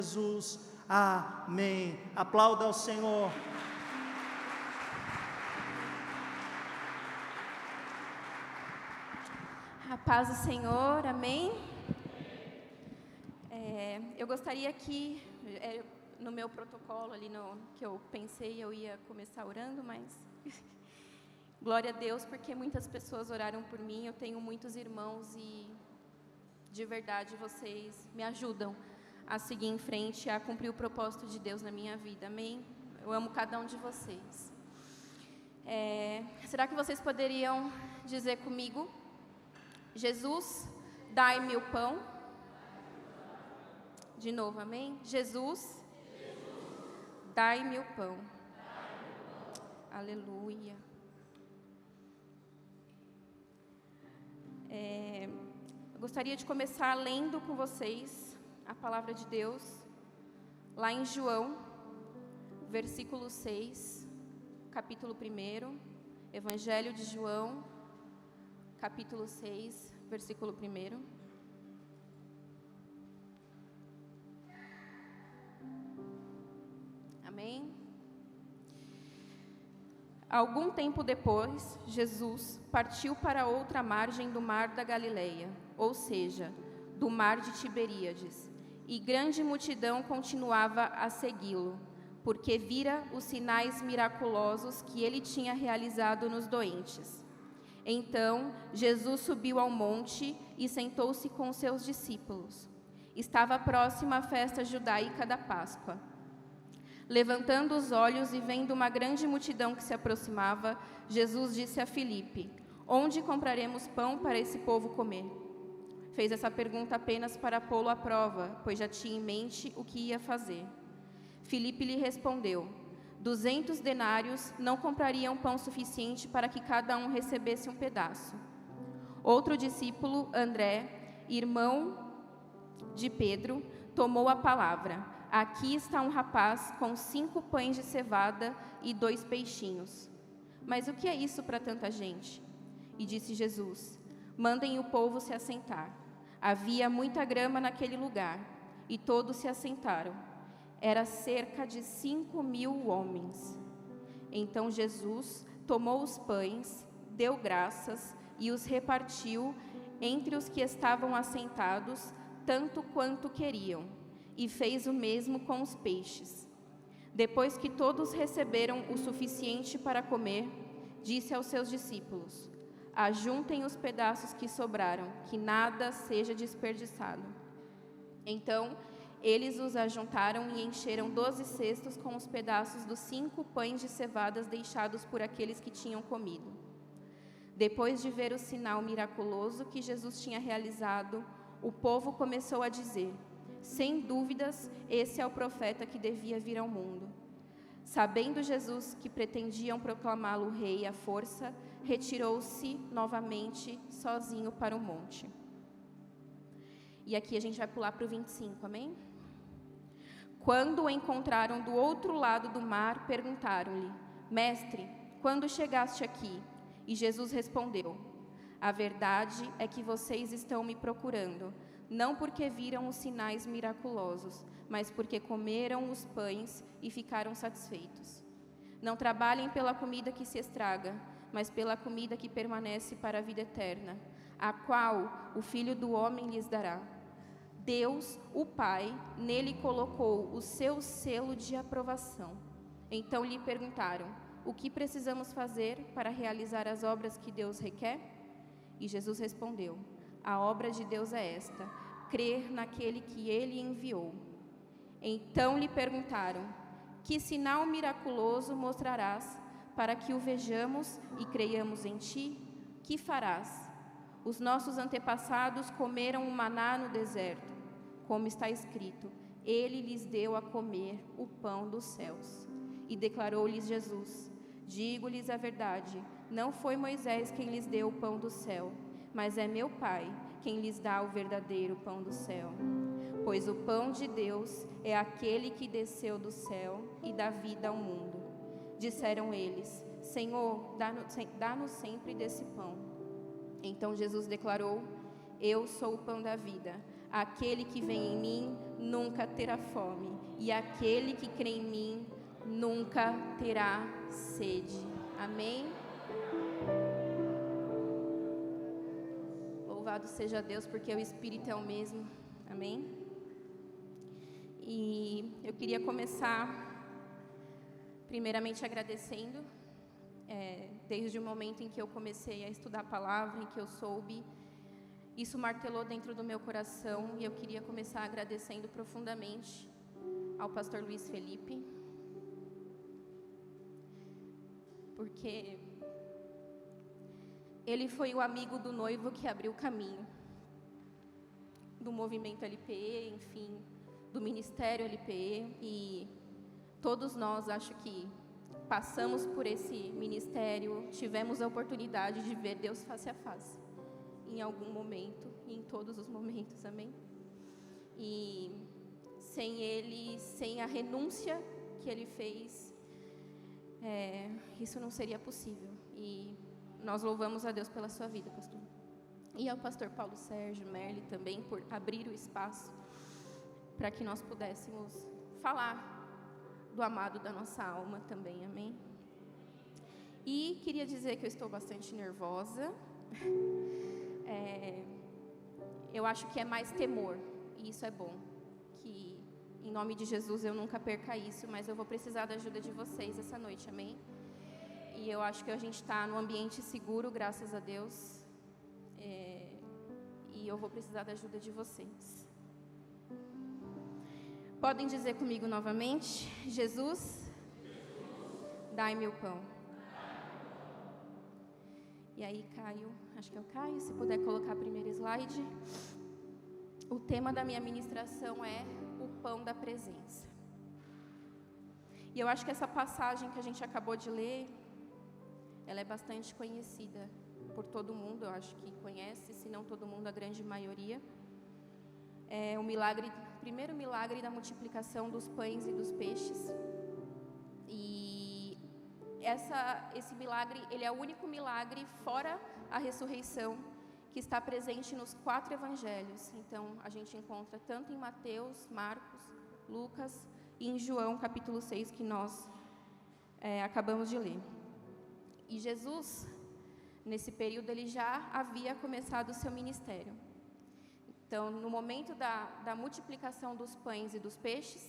Jesus. Amém. Aplauda ao Senhor. A paz do Senhor, amém? Eu gostaria que, no meu protocolo ali, que eu pensei, eu ia começar orando, mas glória a Deus, porque muitas pessoas oraram por mim, eu tenho muitos irmãos e, de verdade, vocês me ajudam a seguir em frente, a cumprir o propósito de Deus na minha vida, amém? Eu amo cada um de vocês. Será que vocês poderiam dizer comigo: Jesus, dai-me o pão? De novo, amém? Jesus, dai-me o pão. Aleluia. Eu gostaria de começar lendo com vocês a palavra de Deus, lá em João, versículo 6, capítulo 1, Evangelho de João, capítulo 6, versículo 1. Amém? Algum tempo depois, Jesus partiu para outra margem do mar da Galileia, ou seja, do mar de Tiberíades, e grande multidão continuava a segui-lo, porque vira os sinais miraculosos que ele tinha realizado nos doentes. Então, Jesus subiu ao monte e sentou-se com os seus discípulos. Estava próxima a festa judaica da Páscoa. Levantando os olhos e vendo uma grande multidão que se aproximava, Jesus disse a Filipe: onde compraremos pão para esse povo comer? Fez essa pergunta apenas para pô-lo à prova, pois já tinha em mente o que ia fazer. Filipe lhe respondeu: 200 denários não comprariam pão suficiente para que cada um recebesse um pedaço. Outro discípulo, André, irmão de Pedro, tomou a palavra. Aqui está um rapaz com 5 pães de cevada e 2 peixinhos. Mas o que é isso para tanta gente? E disse Jesus: mandem o povo se assentar. Havia muita grama naquele lugar, e todos se assentaram. Era cerca de 5.000 homens. Então Jesus tomou os pães, deu graças e os repartiu entre os que estavam assentados, tanto quanto queriam, e fez o mesmo com os peixes. Depois que todos receberam o suficiente para comer, disse aos seus discípulos: ajuntem os pedaços que sobraram, que nada seja desperdiçado. Então, eles os ajuntaram e encheram 12 cestos com os pedaços dos 5 pães de cevadas deixados por aqueles que tinham comido. Depois de ver o sinal miraculoso que Jesus tinha realizado, o povo começou a dizer: sem dúvidas, esse é o profeta que devia vir ao mundo. Sabendo Jesus que pretendiam proclamá-lo rei à força, retirou-se novamente sozinho para o monte. E aqui a gente vai pular para o 25, amém? Quando o encontraram do outro lado do mar, perguntaram-lhe: mestre, quando chegaste aqui? E Jesus respondeu: a verdade é que vocês estão me procurando, não porque viram os sinais miraculosos, mas porque comeram os pães e ficaram satisfeitos. Não trabalhem pela comida que se estraga, mas pela comida que permanece para a vida eterna, a qual o Filho do Homem lhes dará. Deus, o Pai, nele colocou o seu selo de aprovação. Então lhe perguntaram: o que precisamos fazer para realizar as obras que Deus requer? E Jesus respondeu: a obra de Deus é esta, crer naquele que ele enviou. Então lhe perguntaram: que sinal miraculoso mostrarás para que o vejamos e creiamos em ti? Que farás? Os nossos antepassados comeram o maná no deserto, como está escrito: ele lhes deu a comer o pão dos céus. E declarou-lhes Jesus: digo-lhes a verdade, não foi Moisés quem lhes deu o pão do céu, mas é meu Pai quem lhes dá o verdadeiro pão do céu. Pois o pão de Deus é aquele que desceu do céu e dá vida ao mundo. Disseram eles: Senhor, dá-nos sempre desse pão. Então Jesus declarou: eu sou o pão da vida. Aquele que vem em mim nunca terá fome, e aquele que crê em mim nunca terá sede. Amém? Louvado seja Deus, porque o Espírito é o mesmo. Amém? E eu queria começar, primeiramente, agradecendo, desde o momento em que eu comecei a estudar a palavra, em que eu soube, isso martelou dentro do meu coração, e eu queria começar agradecendo profundamente ao pastor Luiz Felipe, porque ele foi o amigo do noivo que abriu o caminho do movimento LPE, enfim, do ministério LPE, e todos nós, acho que passamos por esse ministério, tivemos a oportunidade de ver Deus face a face, em algum momento, e em todos os momentos, amém? E sem ele, sem a renúncia que ele fez, isso não seria possível. E nós louvamos a Deus pela sua vida, pastor. E ao pastor Paulo Sérgio Merli também, por abrir o espaço para que nós pudéssemos falar do amado da nossa alma também, amém? E queria dizer que eu estou bastante nervosa. Eu acho que é mais temor, e isso é bom, que em nome de Jesus eu nunca perca isso, mas eu vou precisar da ajuda de vocês essa noite, amém? E eu acho que a gente está num ambiente seguro, graças a Deus, e eu vou precisar da ajuda de vocês. Podem dizer comigo novamente: Jesus, dai-me o pão. E aí, Caio, acho que é o Caio, se puder colocar a primeira slide. O tema da minha ministração é o pão da presença. E eu acho que essa passagem que a gente acabou de ler, ela é bastante conhecida por todo mundo, eu acho que conhece, se não todo mundo, a grande maioria. É o primeiro milagre da multiplicação dos pães e dos peixes. E esse milagre, ele é o único milagre fora a ressurreição que está presente nos 4 evangelhos. Então, a gente encontra tanto em Mateus, Marcos, Lucas e em João, capítulo 6, que nós acabamos de ler. E Jesus, nesse período, ele já havia começado o seu ministério. Então, no momento da multiplicação dos pães e dos peixes,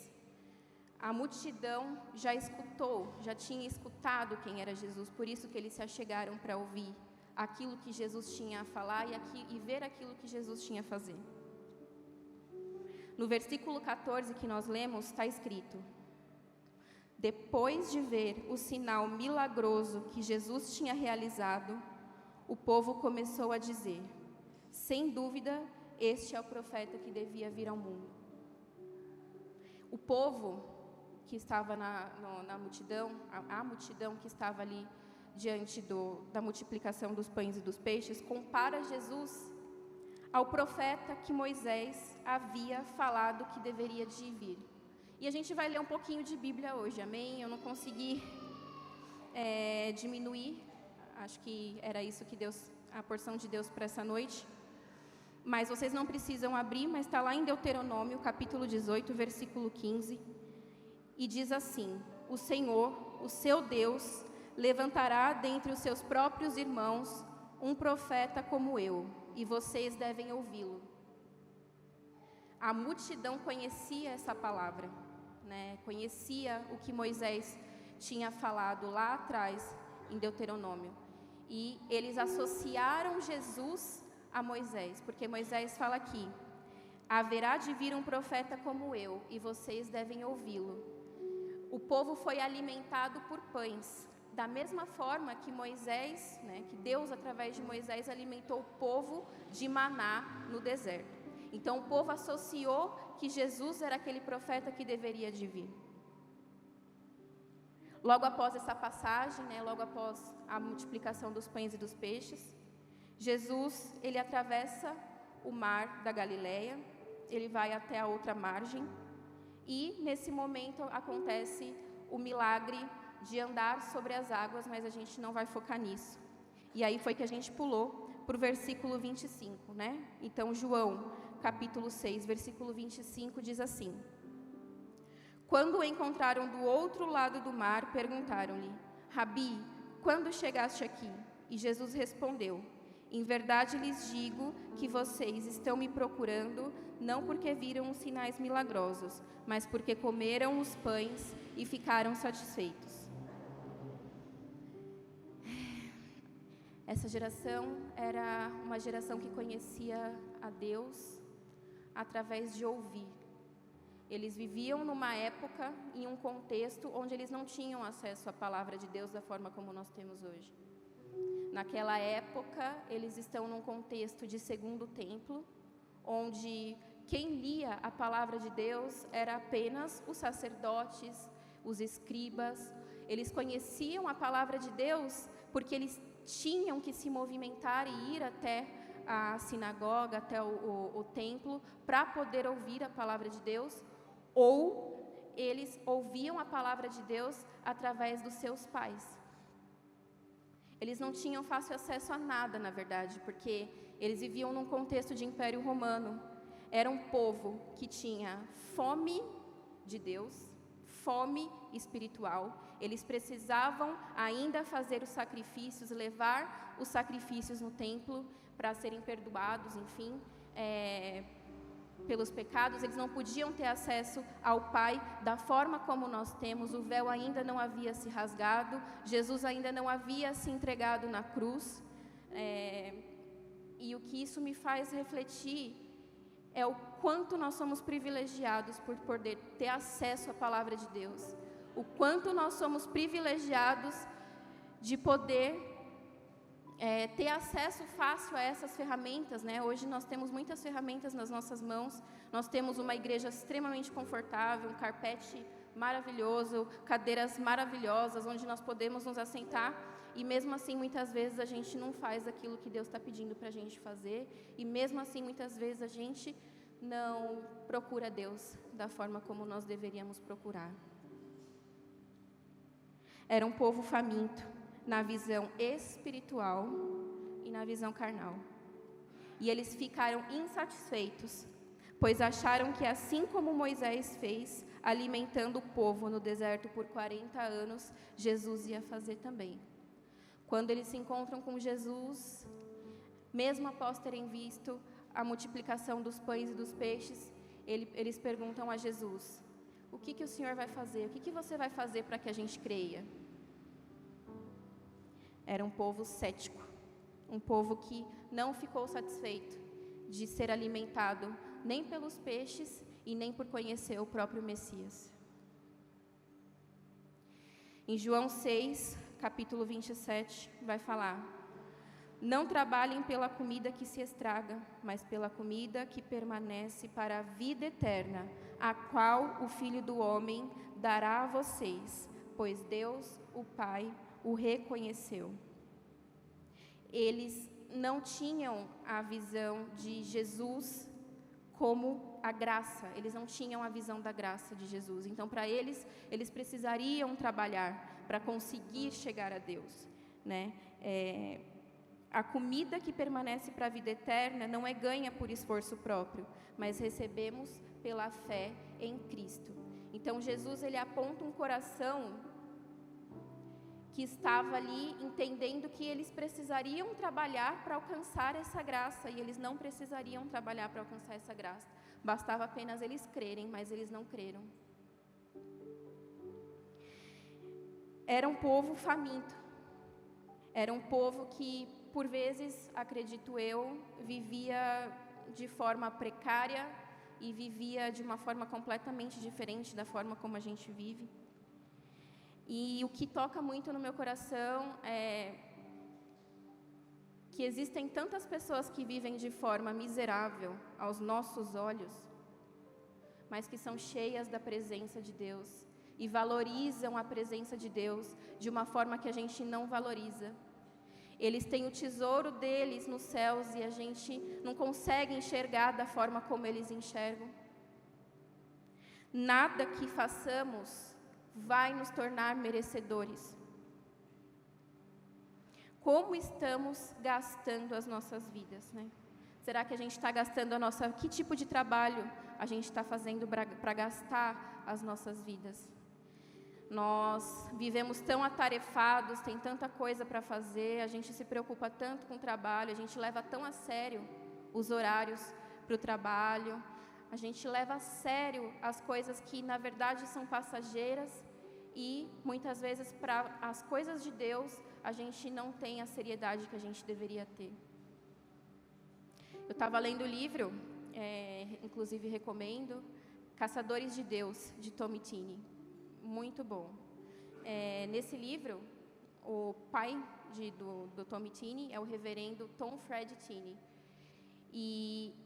a multidão já tinha escutado quem era Jesus, por isso que eles se achegaram para ouvir aquilo que Jesus tinha a falar e ver aquilo que Jesus tinha a fazer. No versículo 14 que nós lemos, está escrito: depois de ver o sinal milagroso que Jesus tinha realizado, o povo começou a dizer: sem dúvida, este é o profeta que devia vir ao mundo. O povo que estava na multidão, a multidão que estava ali diante da multiplicação dos pães e dos peixes, compara Jesus ao profeta que Moisés havia falado que deveria de vir. E a gente vai ler um pouquinho de Bíblia hoje, amém? Eu não consegui diminuir, acho que era isso que a porção de Deus para essa noite. Mas vocês não precisam abrir, mas está lá em Deuteronômio, capítulo 18, versículo 15. E diz assim: o Senhor, o seu Deus, levantará dentre os seus próprios irmãos um profeta como eu, e vocês devem ouvi-lo. A multidão conhecia essa palavra, né? Conhecia o que Moisés tinha falado lá atrás em Deuteronômio. E eles associaram Jesus a Moisés, porque Moisés fala aqui: haverá de vir um profeta como eu, e vocês devem ouvi-lo. O povo foi alimentado por pães, da mesma forma que Moisés, que Deus, através de Moisés, alimentou o povo de maná no deserto. Então, o povo associou que Jesus era aquele profeta que deveria de vir. Logo após essa passagem, logo após a multiplicação dos pães e dos peixes, Jesus, ele atravessa o mar da Galileia, ele vai até a outra margem, e nesse momento acontece o milagre de andar sobre as águas, mas a gente não vai focar nisso. E aí foi que a gente pulou para o versículo 25, Então, João, capítulo 6, versículo 25, diz assim: Quando o encontraram do outro lado do mar, perguntaram-lhe: Rabi, quando chegaste aqui? E Jesus respondeu: Em verdade lhes digo que vocês estão me procurando, não porque viram os sinais milagrosos, mas porque comeram os pães e ficaram satisfeitos. Essa geração era uma geração que conhecia a Deus através de ouvir. Eles viviam numa época, em um contexto, onde eles não tinham acesso à palavra de Deus da forma como nós temos hoje. Naquela época, eles estão num contexto de segundo templo, onde quem lia a palavra de Deus era apenas os sacerdotes, os escribas. Eles conheciam a palavra de Deus porque eles tinham que se movimentar e ir até a sinagoga, até o templo, para poder ouvir a palavra de Deus, ou eles ouviam a palavra de Deus através dos seus pais. Eles não tinham fácil acesso a nada, na verdade, porque eles viviam num contexto de Império Romano. Era um povo que tinha fome de Deus, fome espiritual. Eles precisavam ainda fazer os sacrifícios, levar os sacrifícios no templo para serem perdoados, enfim, pelos pecados. Eles não podiam ter acesso ao Pai da forma como nós temos. O véu ainda não havia se rasgado, Jesus ainda não havia se entregado na cruz. E o que isso me faz refletir é o quanto nós somos privilegiados por poder ter acesso à palavra de Deus, o quanto nós somos privilegiados de poder ter acesso fácil a essas ferramentas, né? Hoje nós temos muitas ferramentas nas nossas mãos. Nós temos uma igreja extremamente confortável, um carpete maravilhoso, cadeiras maravilhosas, onde nós podemos nos assentar, e mesmo assim, muitas vezes, a gente não faz aquilo que Deus está pedindo para a gente fazer, e mesmo assim, muitas vezes, a gente não procura Deus da forma como nós deveríamos procurar. Era um povo faminto na visão espiritual e na visão carnal. E eles ficaram insatisfeitos, pois acharam que assim como Moisés fez, alimentando o povo no deserto por 40 anos, Jesus ia fazer também. Quando eles se encontram com Jesus, mesmo após terem visto a multiplicação dos pães e dos peixes, eles perguntam a Jesus: o que o Senhor vai fazer? O que você vai fazer para que a gente creia? Era um povo cético, um povo que não ficou satisfeito de ser alimentado nem pelos peixes e nem por conhecer o próprio Messias. Em João 6, capítulo 27, vai falar: não trabalhem pela comida que se estraga, mas pela comida que permanece para a vida eterna, a qual o Filho do Homem dará a vocês, pois Deus, o Pai, o reconheceu. Eles não tinham a visão de Jesus como a graça, eles não tinham a visão da graça de Jesus. Então, para eles precisariam trabalhar para conseguir chegar a Deus, né? A comida que permanece para a vida eterna não é ganha por esforço próprio, mas recebemos pela fé em Cristo. Então, Jesus, ele aponta um coração que estava ali entendendo que eles precisariam trabalhar para alcançar essa graça, e eles não precisariam trabalhar para alcançar essa graça. Bastava apenas eles crerem, mas eles não creram. Era um povo faminto. Era um povo que, por vezes, acredito eu, vivia de forma precária e vivia de uma forma completamente diferente da forma como a gente vive. E o que toca muito no meu coração é que existem tantas pessoas que vivem de forma miserável aos nossos olhos, mas que são cheias da presença de Deus e valorizam a presença de Deus de uma forma que a gente não valoriza. Eles têm o tesouro deles nos céus e a gente não consegue enxergar da forma como eles enxergam. Nada que façamos vai nos tornar merecedores. Como estamos gastando as nossas vidas, né? Será que a gente está gastando que tipo de trabalho a gente está fazendo para gastar as nossas vidas? Nós vivemos tão atarefados, tem tanta coisa para fazer, a gente se preocupa tanto com o trabalho, a gente leva tão a sério os horários para o trabalho, a gente leva a sério as coisas que na verdade são passageiras e muitas vezes para as coisas de Deus a gente não tem a seriedade que a gente deveria ter. Eu estava lendo o livro, inclusive recomendo, Caçadores de Deus, de Tom Tini. Muito bom. Nesse livro, o pai do Tom Tini é o reverendo Tom Fred Tini. E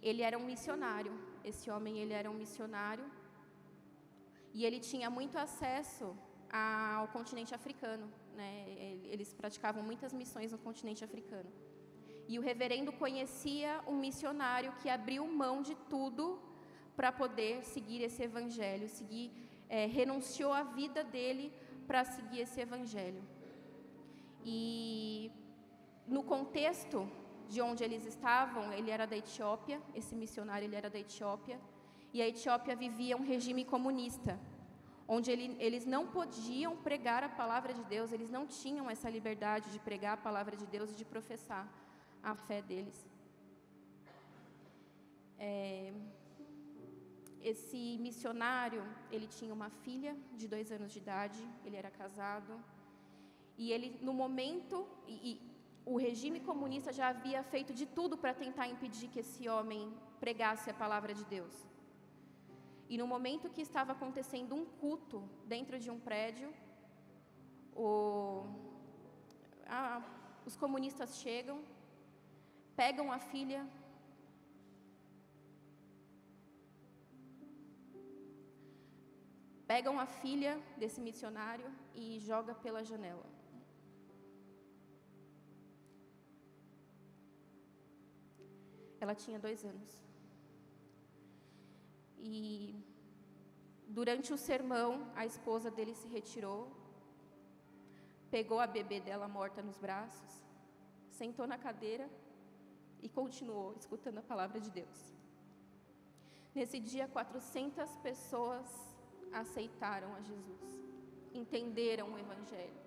ele era um missionário. Esse homem, ele era um missionário. E ele tinha muito acesso ao continente africano, né? Eles praticavam muitas missões no continente africano. E o reverendo conhecia um missionário que abriu mão de tudo para poder seguir esse evangelho, renunciou à vida dele para seguir esse evangelho. E no contexto de onde eles estavam, ele era da Etiópia, esse missionário ele era da Etiópia, e a Etiópia vivia um regime comunista, onde eles não podiam pregar a palavra de Deus, eles não tinham essa liberdade de pregar a palavra de Deus e de professar a fé deles. Esse missionário, ele tinha uma filha de 2 anos de idade, ele era casado, e ele, no momento, o regime comunista já havia feito de tudo para tentar impedir que esse homem pregasse a palavra de Deus. E no momento que estava acontecendo um culto dentro de um prédio, os comunistas chegam, pegam a filha, desse missionário e jogam pela janela. Ela tinha 2 anos. E durante o sermão, a esposa dele se retirou, pegou a bebê dela morta nos braços, sentou na cadeira e continuou escutando a palavra de Deus. Nesse dia, 400 pessoas aceitaram a Jesus, entenderam o evangelho.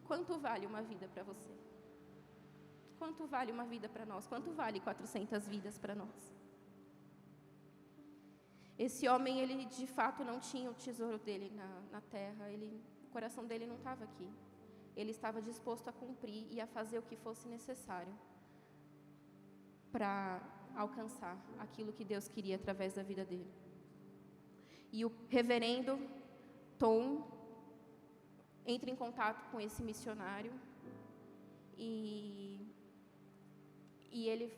Quanto vale uma vida para você? Quanto vale uma vida para nós? Quanto vale 400 vidas para nós? Esse homem, ele de fato não tinha o tesouro dele na terra, o coração dele não estava aqui. Ele estava disposto a cumprir e a fazer o que fosse necessário para alcançar aquilo que Deus queria através da vida dele. E o reverendo Tom entra em contato com esse missionário e ele,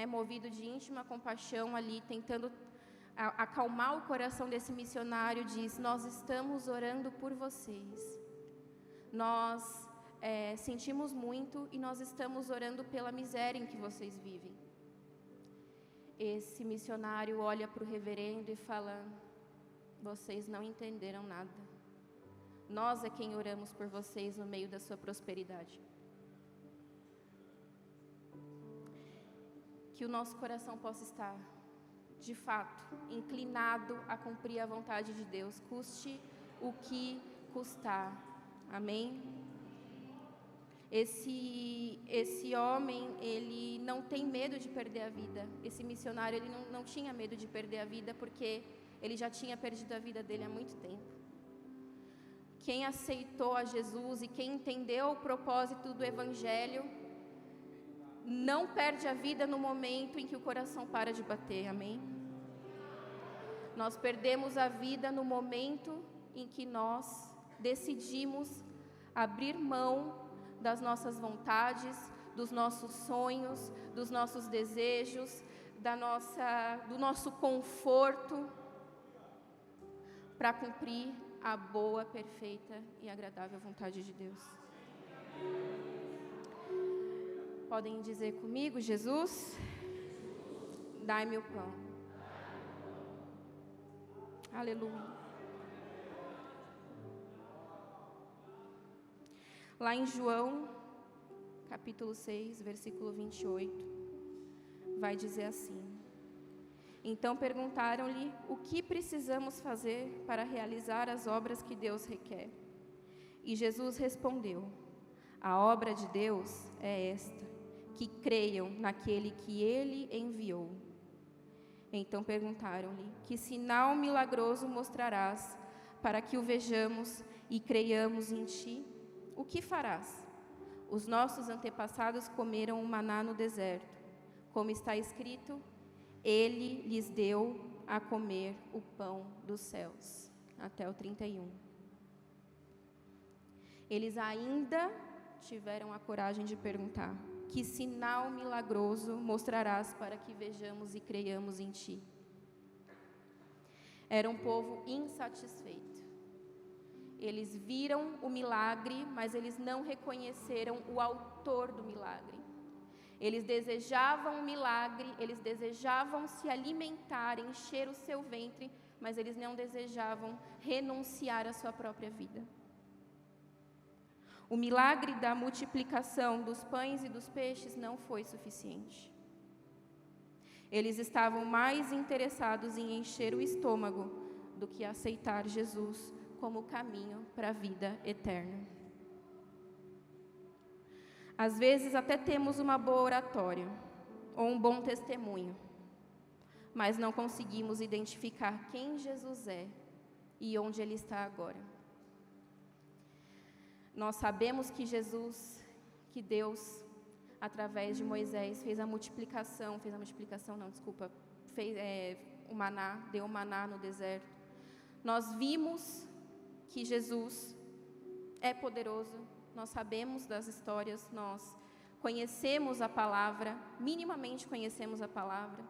movido de íntima compaixão ali, tentando acalmar o coração desse missionário, diz: nós estamos orando por vocês. Nós sentimos muito e nós estamos orando pela miséria em que vocês vivem. Esse missionário olha para o reverendo e fala: vocês não entenderam nada. Nós é quem oramos por vocês no meio da sua prosperidade. Que o nosso coração possa estar, de fato, inclinado a cumprir a vontade de Deus, custe o que custar. Amém? Esse homem, ele não tem medo de perder a vida. Esse missionário, ele não tinha medo de perder a vida, porque ele já tinha perdido a vida dele há muito tempo. Quem aceitou a Jesus e quem entendeu o propósito do Evangelho, não perde a vida no momento em que o coração para de bater, amém? Nós perdemos a vida no momento em que nós decidimos abrir mão das nossas vontades, dos nossos sonhos, dos nossos desejos, do nosso conforto, para cumprir a boa, perfeita e agradável vontade de Deus. Podem dizer comigo: Jesus, dai-me o pão. Aleluia. Lá em João, capítulo 6, versículo 28, vai dizer assim: Então perguntaram-lhe o que precisamos fazer para realizar as obras que Deus requer. E Jesus respondeu: A obra de Deus é esta, que creiam naquele que Ele enviou. Então perguntaram-lhe: Que sinal milagroso mostrarás para que o vejamos e creiamos em Ti? O que farás? Os nossos antepassados comeram o maná no deserto. Como está escrito, Ele lhes deu a comer o pão dos céus. Até o 31. Eles ainda tiveram a coragem de perguntar: Que sinal milagroso mostrarás para que vejamos e creiamos em Ti? Era um povo insatisfeito. Eles viram o milagre, mas eles não reconheceram o autor do milagre. Eles desejavam o milagre, eles desejavam se alimentar, encher o seu ventre, mas eles não desejavam renunciar à sua própria vida. O milagre da multiplicação dos pães e dos peixes não foi suficiente. Eles estavam mais interessados em encher o estômago do que aceitar Jesus como o caminho para a vida eterna. Às vezes até temos uma boa oratória ou um bom testemunho, mas não conseguimos identificar quem Jesus é e onde Ele está agora. Nós sabemos que Deus, através de Moisés, fez o maná, deu o maná no deserto. Nós vimos que Jesus é poderoso, nós sabemos das histórias, nós conhecemos a palavra, minimamente conhecemos a palavra,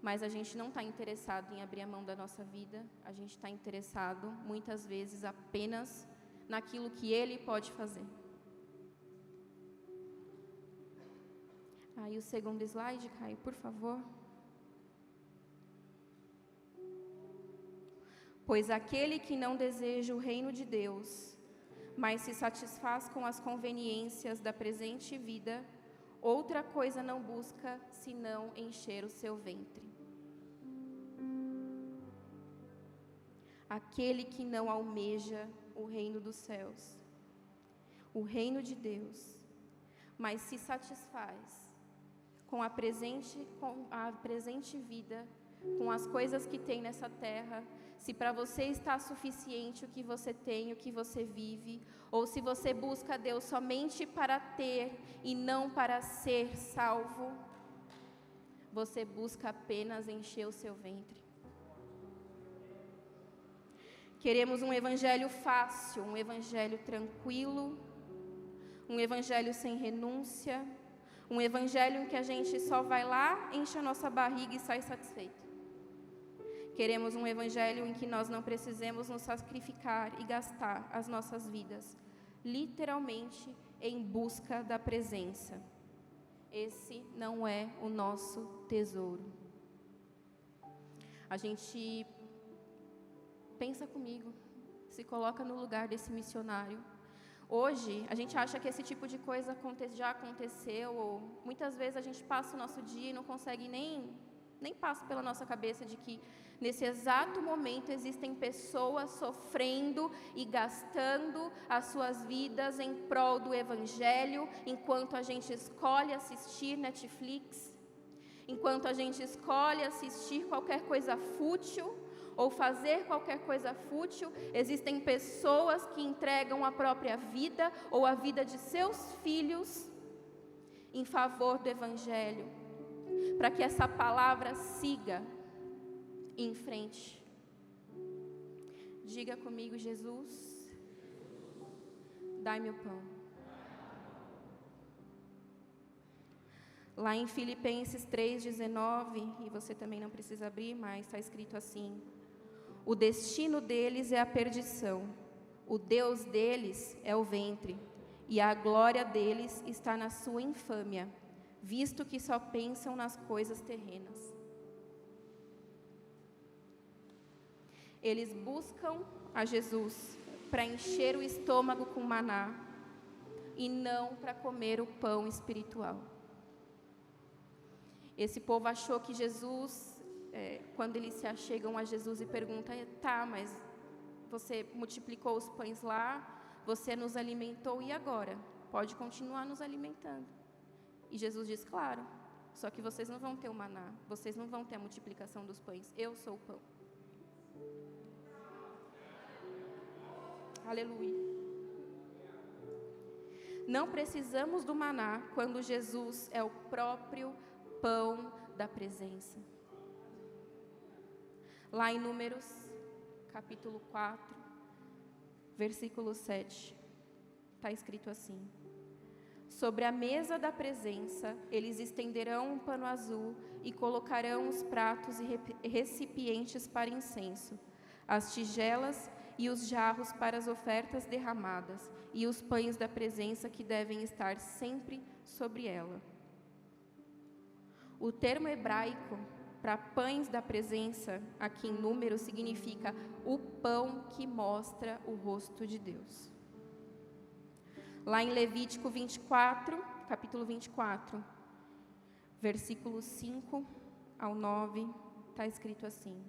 mas a gente não está interessado em abrir a mão da nossa vida, a gente está interessado, muitas vezes, apenas naquilo que Ele pode fazer. Aí o segundo slide, Caio, por favor. Pois aquele que não deseja o reino de Deus, mas se satisfaz com as conveniências da presente vida, outra coisa não busca, senão encher o seu ventre. Aquele que não almeja o reino dos céus, o reino de Deus, mas se satisfaz com a presente vida, com as coisas que tem nessa terra. Se para você está suficiente o que você tem, o que você vive, ou se você busca Deus somente para ter e não para ser salvo, você busca apenas encher o seu ventre. Queremos um evangelho fácil, um evangelho tranquilo, um evangelho sem renúncia, um evangelho em que a gente só vai lá, enche a nossa barriga e sai satisfeito. Queremos um evangelho em que nós não precisemos nos sacrificar e gastar as nossas vidas, literalmente, em busca da presença. Esse não é o nosso tesouro. A gente pensa comigo, se coloca no lugar desse missionário. Hoje, a gente acha que esse tipo de coisa já aconteceu, ou muitas vezes a gente passa o nosso dia e não consegue nem passa pela nossa cabeça de que nesse exato momento existem pessoas sofrendo e gastando as suas vidas em prol do Evangelho, enquanto a gente escolhe assistir Netflix, enquanto a gente escolhe assistir qualquer coisa fútil, ou fazer qualquer coisa fútil. Existem pessoas que entregam a própria vida, ou a vida de seus filhos, em favor do Evangelho, para que essa palavra siga em frente. Diga comigo: Jesus, dai-me o pão. Lá em Filipenses 3:19, e você também não precisa abrir, mas está escrito assim: o destino deles é a perdição, o Deus deles é o ventre, e a glória deles está na sua infâmia, visto que só pensam nas coisas terrenas. Eles buscam a Jesus para encher o estômago com maná, e não para comer o pão espiritual. Esse povo achou que Jesus, quando eles se achegam a Jesus e perguntam, tá, mas você multiplicou os pães lá, você nos alimentou e agora? Pode continuar nos alimentando. E Jesus diz, claro, só que vocês não vão ter o maná, vocês não vão ter a multiplicação dos pães, eu sou o pão. Aleluia. Não precisamos do maná quando Jesus é o próprio pão da presença. Lá em Números, capítulo 4, versículo 7, está escrito assim: sobre a mesa da presença, eles estenderão um pano azul e colocarão os pratos e recipientes para incenso, as tigelas e os jarros para as ofertas derramadas, e os pães da presença que devem estar sempre sobre ela. O termo hebraico para pães da presença, aqui em Números, significa o pão que mostra o rosto de Deus. Lá em Levítico 24, capítulo 24, versículos 5 ao 9, está escrito assim: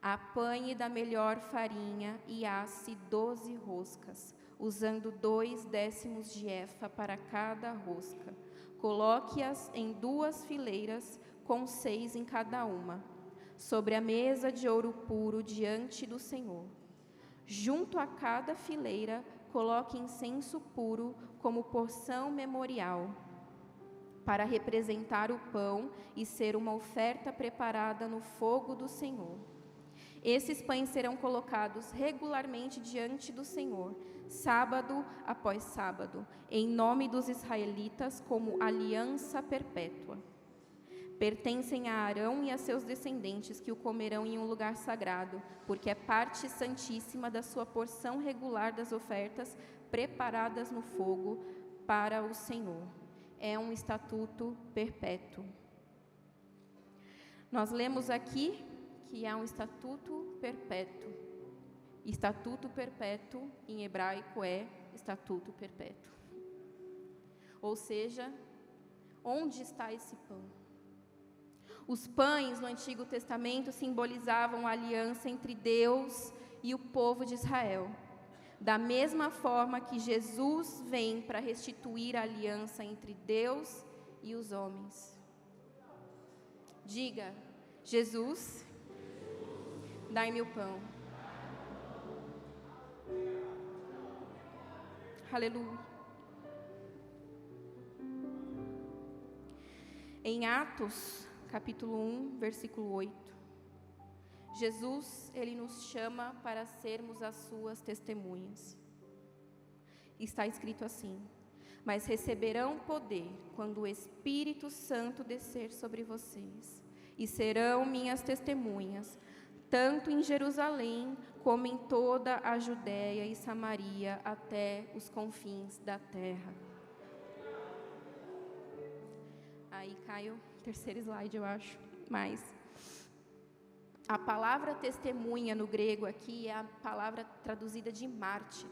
apanhe da melhor farinha e asse 12 roscas, usando 2 décimos de efa para cada rosca. Coloque-as em 2 fileiras, com 6 em cada uma, sobre a mesa de ouro puro diante do Senhor. Junto a cada fileira, coloque incenso puro como porção memorial, para representar o pão e ser uma oferta preparada no fogo do Senhor. Esses pães serão colocados regularmente diante do Senhor, sábado após sábado, em nome dos israelitas, como aliança perpétua. Pertencem a Arão e a seus descendentes, que o comerão em um lugar sagrado, porque é parte santíssima da sua porção regular das ofertas preparadas no fogo para o Senhor. É um estatuto perpétuo. Nós lemos aqui que é um estatuto perpétuo. Estatuto perpétuo, em hebraico, é estatuto perpétuo. Ou seja, onde está esse pão? Os pães no Antigo Testamento simbolizavam a aliança entre Deus e o povo de Israel. Da mesma forma que Jesus vem para restituir a aliança entre Deus e os homens. Diga, Jesus, dai-me o pão. Aleluia. Em Atos, capítulo 1, versículo 8, Jesus, ele nos chama para sermos as suas testemunhas. Está escrito assim: mas receberão poder quando o Espírito Santo descer sobre vocês, e serão minhas testemunhas, tanto em Jerusalém, como em toda a Judéia e Samaria, até os confins da terra. Aí cai o terceiro slide, eu acho, mas a palavra testemunha no grego aqui é a palavra traduzida de mártir,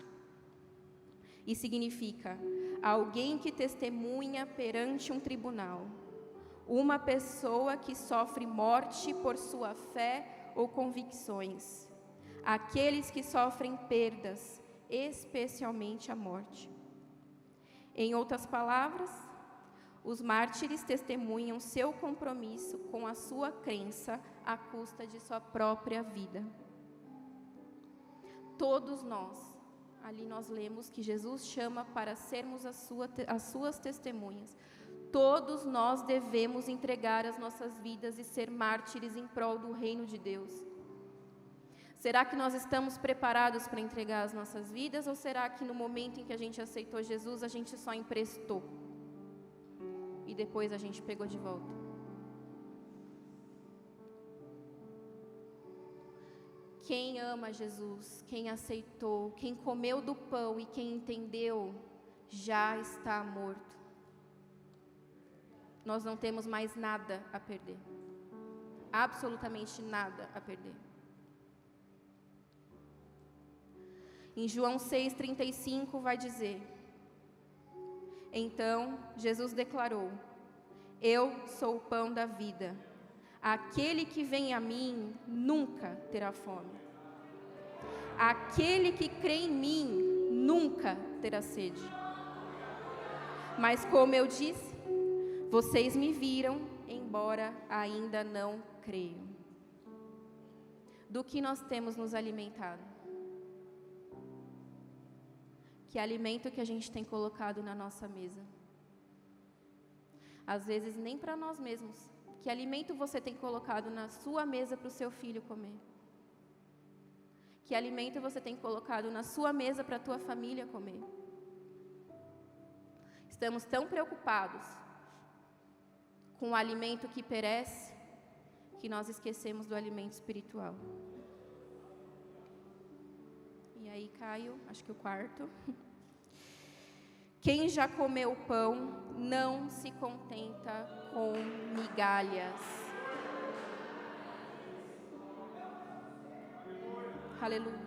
e significa alguém que testemunha perante um tribunal, uma pessoa que sofre morte por sua fé ou convicções, aqueles que sofrem perdas, especialmente a morte. Em outras palavras, os mártires testemunham seu compromisso com a sua crença à custa de sua própria vida. Todos nós, ali nós lemos que Jesus chama para sermos as suas testemunhas. Todos nós devemos entregar as nossas vidas e ser mártires em prol do reino de Deus. Será que nós estamos preparados para entregar as nossas vidas, ou será que no momento em que a gente aceitou Jesus, a gente só emprestou e depois a gente pegou de volta? Quem ama Jesus, quem aceitou, quem comeu do pão e quem entendeu, já está morto. Nós não temos mais nada a perder. Absolutamente nada a perder. Em João 6,35 vai dizer: Então Jesus declarou: eu sou o pão da vida. Aquele que vem a mim nunca terá fome. Aquele que crê em mim nunca terá sede. Mas como eu disse, vocês me viram, embora ainda não creiam. Do que nós temos nos alimentado? Que alimento que a gente tem colocado na nossa mesa? Às vezes nem para nós mesmos. Que alimento você tem colocado na sua mesa para o seu filho comer? Que alimento você tem colocado na sua mesa para a tua família comer? Estamos tão preocupados com o alimento que perece, que nós esquecemos do alimento espiritual. E aí, Caio, acho que o quarto. Quem já comeu pão não se contenta com migalhas. Aleluia.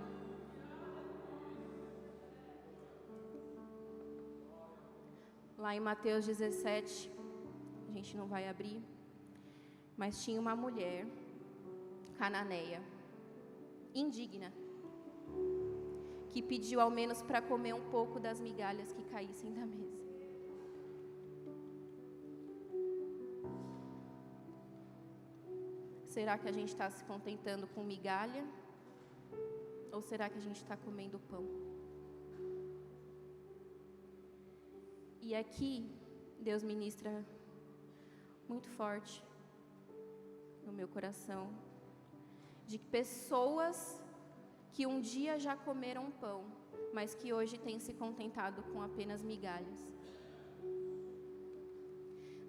Lá em Mateus 17, a gente não vai abrir, mas tinha uma mulher cananeia, indigna, que pediu ao menos para comer um pouco das migalhas que caíssem da mesa. Será que a gente está se contentando com migalha? Ou será que a gente está comendo pão? E aqui, Deus ministra muito forte no meu coração, de pessoas que um dia já comeram pão, mas que hoje têm se contentado com apenas migalhas.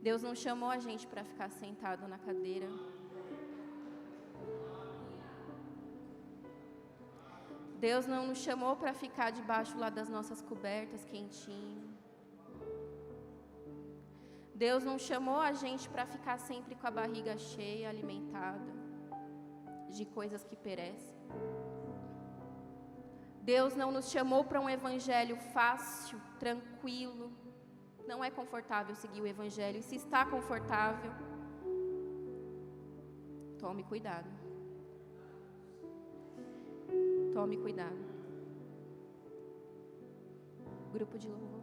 Deus não chamou a gente para ficar sentado na cadeira. Deus não nos chamou para ficar debaixo lá das nossas cobertas quentinho. Deus não chamou a gente para ficar sempre com a barriga cheia, alimentada de coisas que perecem. Deus não nos chamou para um evangelho fácil, tranquilo. Não é confortável seguir o evangelho. E se está confortável, tome cuidado. Tome cuidado. Grupo de louvor.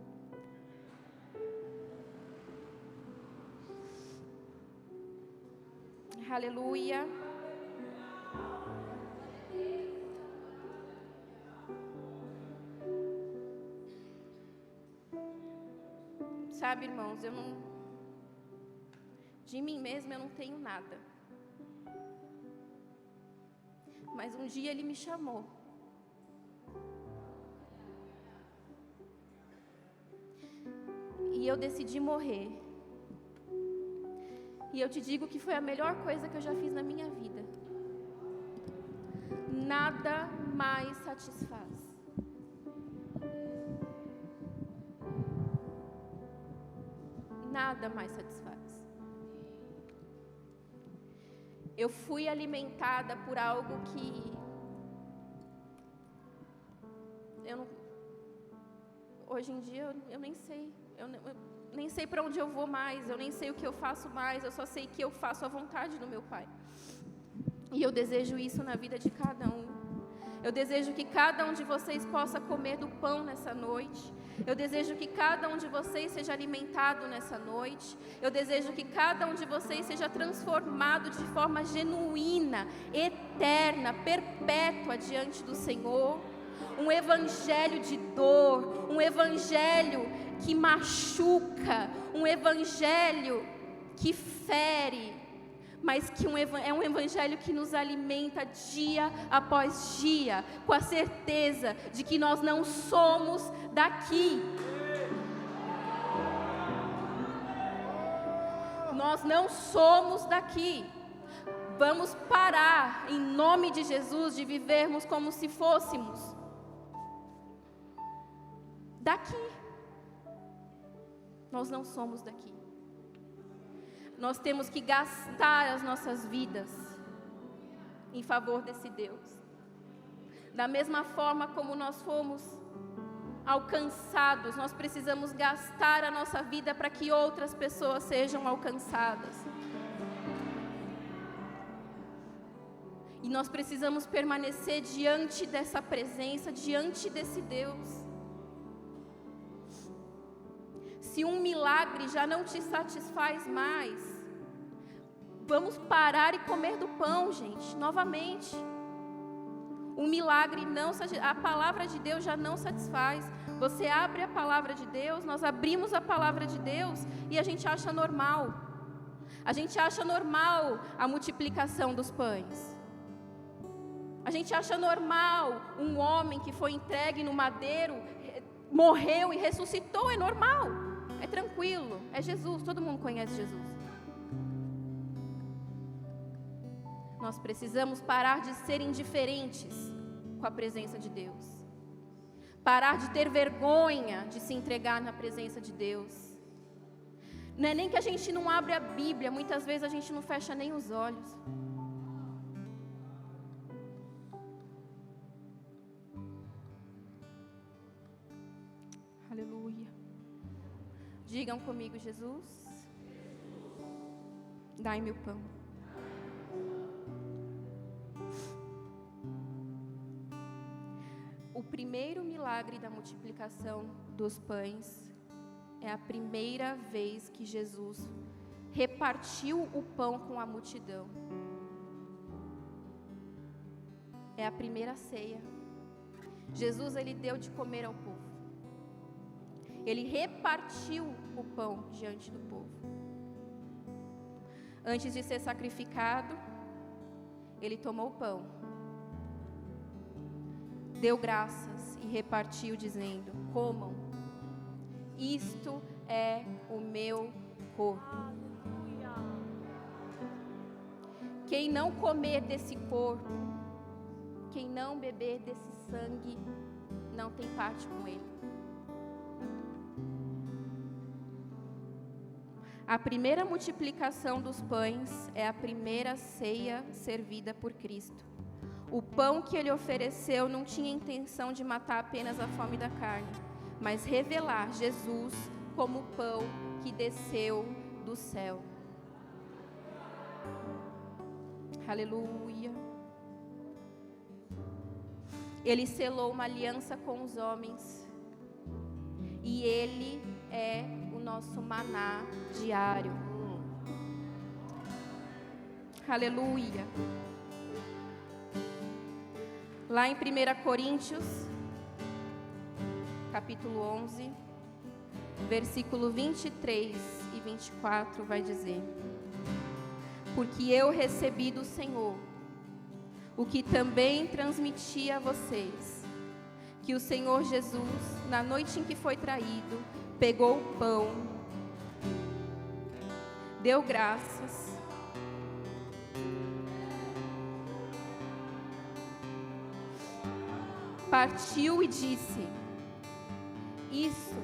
Aleluia. Sabe, irmãos, de mim mesma eu não tenho nada. Mas um dia Ele me chamou. E eu decidi morrer. E eu te digo que foi a melhor coisa que eu já fiz na minha vida. Nada mais satisfaz. Nada mais satisfaz. Eu fui alimentada por algo que hoje em dia eu nem sei. Eu nem sei para onde eu vou mais, eu nem sei o que eu faço mais, eu só sei que eu faço a vontade do meu Pai. E eu desejo isso na vida de cada um. Eu desejo que cada um de vocês possa comer do pão nessa noite. Eu desejo que cada um de vocês seja alimentado nessa noite. Eu desejo que cada um de vocês seja transformado de forma genuína, eterna, perpétua diante do Senhor. Um evangelho de dor, um evangelho que machuca, um evangelho que fere, mas que é um evangelho que nos alimenta dia após dia, com a certeza de que nós não somos daqui. Nós não somos daqui. Vamos parar, em nome de Jesus, de vivermos como se fôssemos daqui. Nós não somos daqui. Nós temos que gastar as nossas vidas em favor desse Deus. Da mesma forma como nós fomos alcançados, nós precisamos gastar a nossa vida para que outras pessoas sejam alcançadas. E nós precisamos permanecer diante dessa presença, diante desse Deus. Se um milagre já não te satisfaz mais, vamos parar e comer do pão, gente, novamente. Um milagre não, a palavra de Deus já não satisfaz. Você abre a palavra de Deus, nós abrimos a palavra de Deus e a gente acha normal. A gente acha normal a multiplicação dos pães. A gente acha normal um homem que foi entregue no madeiro, morreu e ressuscitou, é normal, é tranquilo, é Jesus, todo mundo conhece Jesus. Nós precisamos parar de ser indiferentes com a presença de Deus. Parar de ter vergonha de se entregar na presença de Deus. Não é nem que a gente não abre a Bíblia, muitas vezes a gente não fecha nem os olhos. Aleluia. Digam comigo, Jesus, dai-me o pão. O primeiro milagre da multiplicação dos pães é a primeira vez que Jesus repartiu o pão com a multidão. É a primeira ceia. Jesus, ele deu de comer ao povo. Ele repartiu o pão diante do povo. Antes de ser sacrificado, ele tomou o pão, deu graças e repartiu, dizendo: comam, isto é o meu corpo. Quem não comer desse corpo, quem não beber desse sangue, não tem parte com ele. A primeira multiplicação dos pães é a primeira ceia servida por Cristo. O pão que ele ofereceu não tinha intenção de matar apenas a fome da carne, mas revelar Jesus como o pão que desceu do céu. Aleluia. Ele selou uma aliança com os homens, e ele é o nosso maná diário. Aleluia. Lá em 1 Coríntios, capítulo 11, versículo 23 e 24, vai dizer: porque eu recebi do Senhor o que também transmiti a vocês, que o Senhor Jesus, na noite em que foi traído, pegou o pão, deu graças, partiu e disse: isso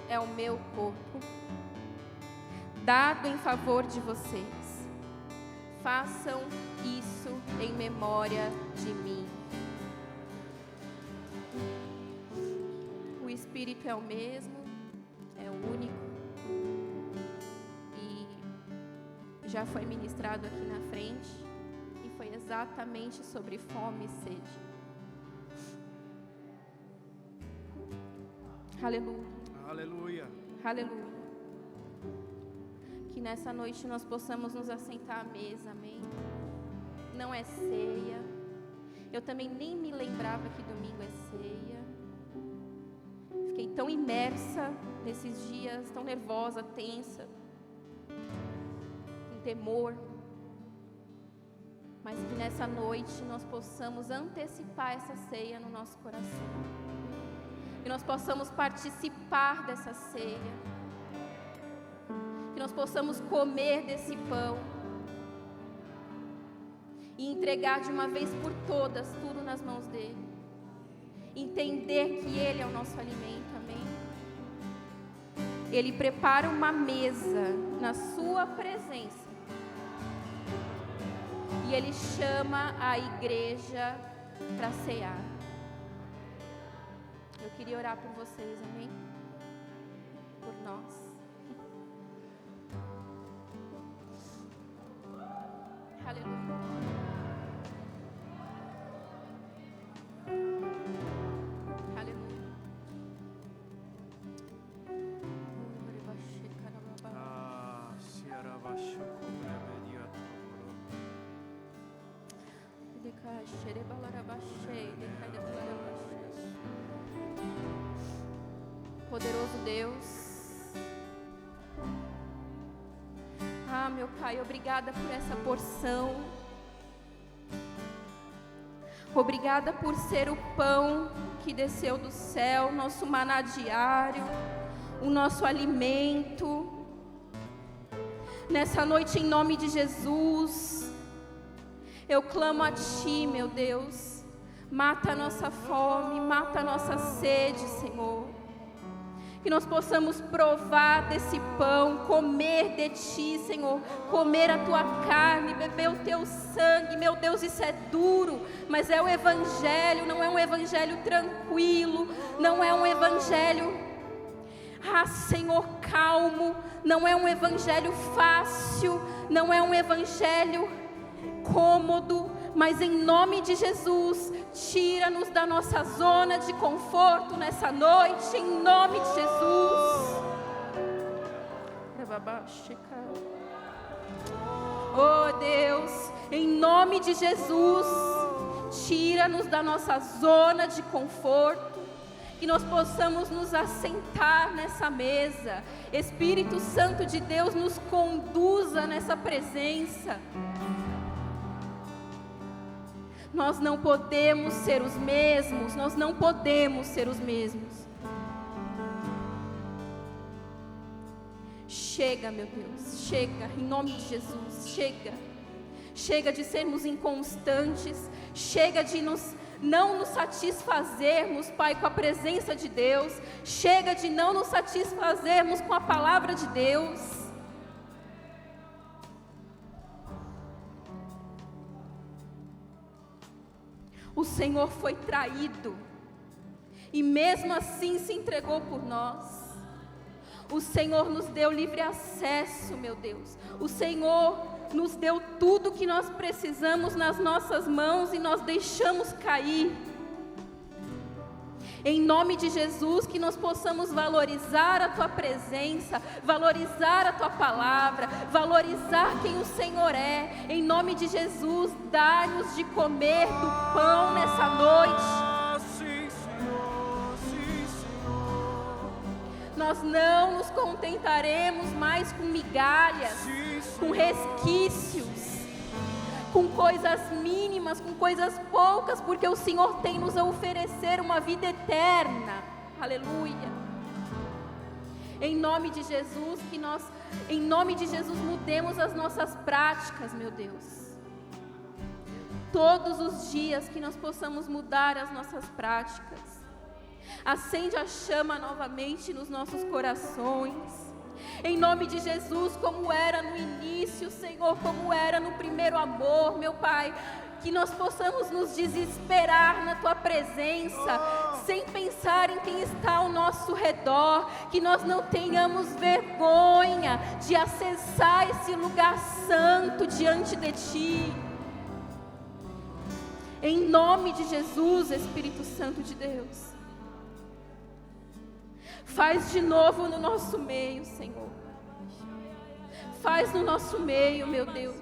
é o meu corpo, dado em favor de vocês. Façam isso em memória de mim. O Espírito é o mesmo, é o único, e já foi ministrado aqui na frente, e foi exatamente sobre fome e sede. Aleluia. Aleluia. Aleluia. Que nessa noite nós possamos nos assentar à mesa, amém? Não é ceia. Eu também nem me lembrava que domingo é ceia. Fiquei tão imersa nesses dias, tão nervosa, tensa, com temor. Mas que nessa noite nós possamos antecipar essa ceia no nosso coração. Que nós possamos participar dessa ceia. Que nós possamos comer desse pão e entregar de uma vez por todas tudo nas mãos dele. Entender que ele é o nosso alimento, amém? Ele prepara uma mesa na sua presença e ele chama a igreja para cear. Eu queria orar por vocês, amém? Por nós. Aleluia. Aleluia. Poderoso Deus, meu Pai, obrigada por essa porção, obrigada por ser o pão que desceu do céu, nosso maná diário, o nosso alimento. Nessa noite, em nome de Jesus, eu clamo a Ti, meu Deus, mata a nossa fome, mata a nossa sede, Senhor. Que nós possamos provar desse pão, comer de Ti, Senhor, comer a Tua carne, beber o Teu sangue. Meu Deus, isso é duro, mas é o Evangelho, não é um Evangelho tranquilo, não é um Evangelho, Senhor, calmo, não é um Evangelho fácil, não é um Evangelho cômodo, mas em nome de Jesus, tira-nos da nossa zona de conforto nessa noite, em nome de Jesus. Oh Deus, em nome de Jesus, tira-nos da nossa zona de conforto, que nós possamos nos assentar nessa mesa. Espírito Santo de Deus, nos conduza nessa presença. Nós não podemos ser os mesmos, nós não podemos ser os mesmos. Chega, meu Deus, chega, em nome de Jesus, chega. Chega de sermos inconstantes, chega de não nos satisfazermos, Pai, com a presença de Deus, chega de não nos satisfazermos com a palavra de Deus. O Senhor foi traído e mesmo assim se entregou por nós. O Senhor nos deu livre acesso, meu Deus. O Senhor nos deu tudo que nós precisamos nas nossas mãos e nós deixamos cair. Em nome de Jesus, que nós possamos valorizar a Tua presença, valorizar a Tua palavra, valorizar quem o Senhor é. Em nome de Jesus, dá-nos de comer do pão nessa noite. Sim, Senhor, sim, Senhor. Nós não nos contentaremos mais com migalhas, Sim, com Senhor. resquícios, com coisas mínimas, com coisas poucas, porque o Senhor tem nos a oferecer uma vida eterna. Aleluia. Em nome de Jesus, em nome de Jesus, mudemos as nossas práticas, meu Deus. Todos os dias que nós possamos mudar as nossas práticas. Acende a chama novamente nos nossos corações. Em nome de Jesus, como era no início, Senhor, como era no primeiro amor, meu Pai, que nós possamos nos desesperar na Tua presença, sem pensar em quem está ao nosso redor, que nós não tenhamos vergonha de acessar esse lugar santo diante de Ti. Em nome de Jesus, Espírito Santo de Deus. Faz de novo no nosso meio, Senhor. Faz no nosso meio, meu Deus.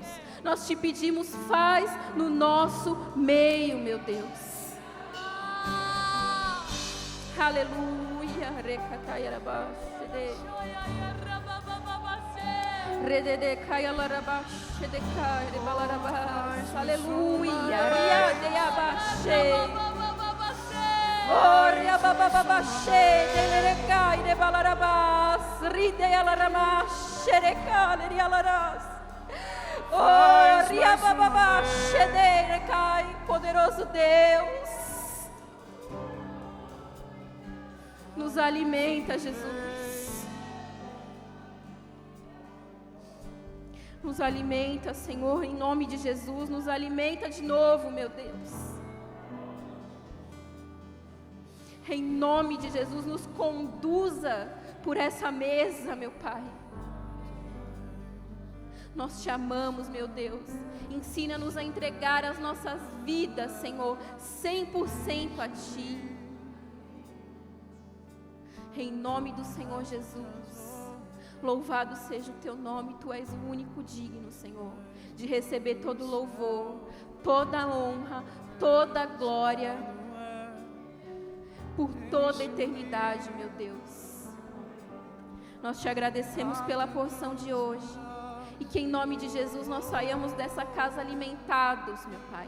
Nós te pedimos, faz no nosso meio, meu Deus. Aleluia. Aleluia. Oria baba baba she de recai de balarabas ride alarama shereca de alaras. Oria baba baba she de recai, poderoso Deus. Nos alimenta, Jesus. Nos alimenta, Senhor, em nome de Jesus, nos alimenta de novo, meu Deus. Em nome de Jesus, nos conduza por essa mesa, meu Pai. Nós te amamos, meu Deus. Ensina-nos a entregar as nossas vidas, Senhor, 100% a Ti. Em nome do Senhor Jesus. Louvado seja o Teu nome. Tu és o único digno, Senhor, de receber todo louvor, toda honra, toda glória, por toda a eternidade, meu Deus. Nós te agradecemos pela porção de hoje. E que em nome de Jesus nós saiamos dessa casa alimentados, meu Pai.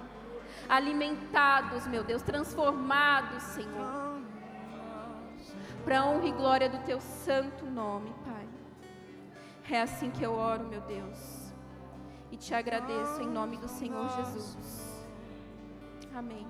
Alimentados, meu Deus, transformados, Senhor. Para a honra e glória do Teu santo nome, Pai. É assim que eu oro, meu Deus. E te agradeço em nome do Senhor Jesus. Amém.